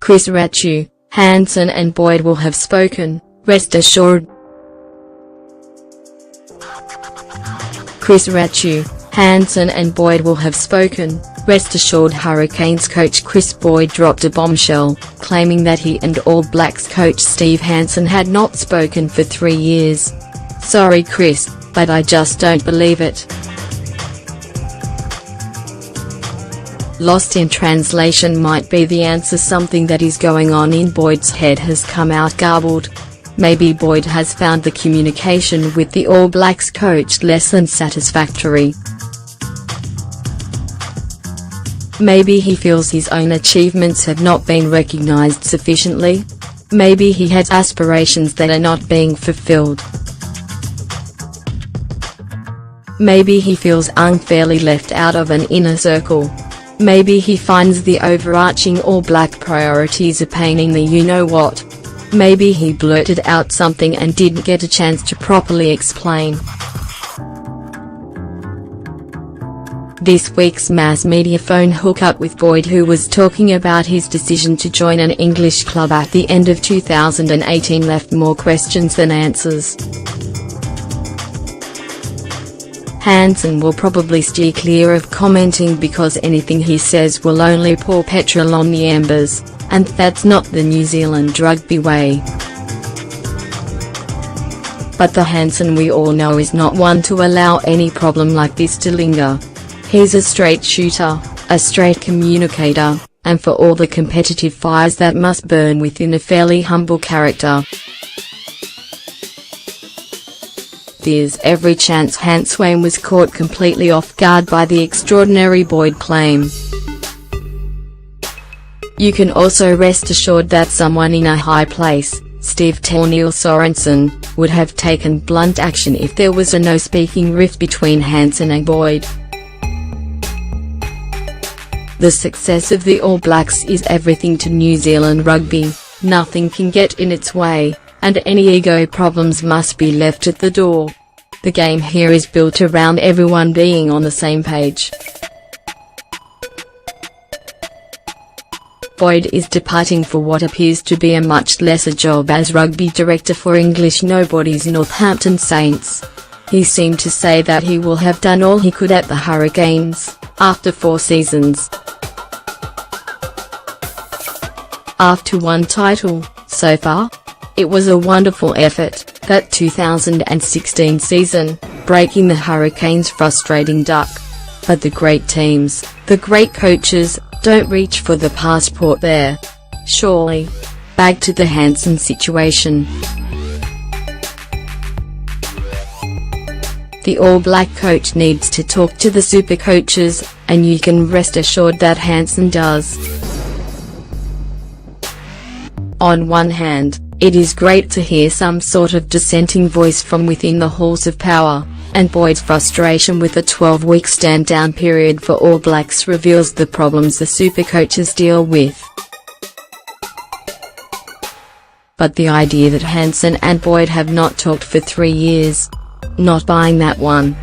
Chris Rattue, Hansen and Boyd will have spoken, rest assured. Chris Rattue, Hansen and Boyd will have spoken, rest assured. Hurricanes coach Chris Boyd dropped a bombshell, claiming that he and All Blacks coach Steve Hansen had not spoken for 3 years. "Sorry Chris, but I just don't believe it." Lost in translation might be the answer. Something that is going on in Boyd's head has come out garbled. Maybe Boyd has found the communication with the All Blacks coach less than satisfactory. Maybe he feels his own achievements have not been recognised sufficiently. Maybe he has aspirations that are not being fulfilled. Maybe he feels unfairly left out of an inner circle. Maybe he finds the overarching All Black priorities a pain in the you-know-what. Maybe he blurted out something and didn't get a chance to properly explain. This week's mass media phone hookup with Boyd, who was talking about his decision to join an English club at the end of 2018, left more questions than answers. Hansen will probably steer clear of commenting because anything he says will only pour petrol on the embers, and that's not the New Zealand rugby way. But the Hansen we all know is not one to allow any problem like this to linger. He's a straight shooter, a straight communicator, and for all the competitive fires that must burn within a fairly humble character, there's every chance Hansen was caught completely off guard by the extraordinary Boyd claim. You can also rest assured that someone in a high place, Steve Tornil Sorensen, would have taken blunt action if there was a no-speaking rift between Hansen and Boyd. The success of the All Blacks is everything to New Zealand rugby. Nothing can get in its way, and any ego problems must be left at the door. The game here is built around everyone being on the same page. Boyd is departing for what appears to be a much lesser job as rugby director for English nobodies Northampton Saints. He seemed to say that he will have done all he could at the Hurricanes, after 4 seasons. After 1 title, so far. It was a wonderful effort, that 2016 season, breaking the Hurricanes' frustrating duck. But the great teams, the great coaches, don't reach for the passport there. Surely. Back to the Hansen situation. The All Black coach needs to talk to the super coaches, and you can rest assured that Hansen does. On one hand, it is great to hear some sort of dissenting voice from within the halls of power, and Boyd's frustration with the 12-week stand-down period for All Blacks reveals the problems the supercoaches deal with. But the idea that Hansen and Boyd have not talked for 3 years? Not buying that one.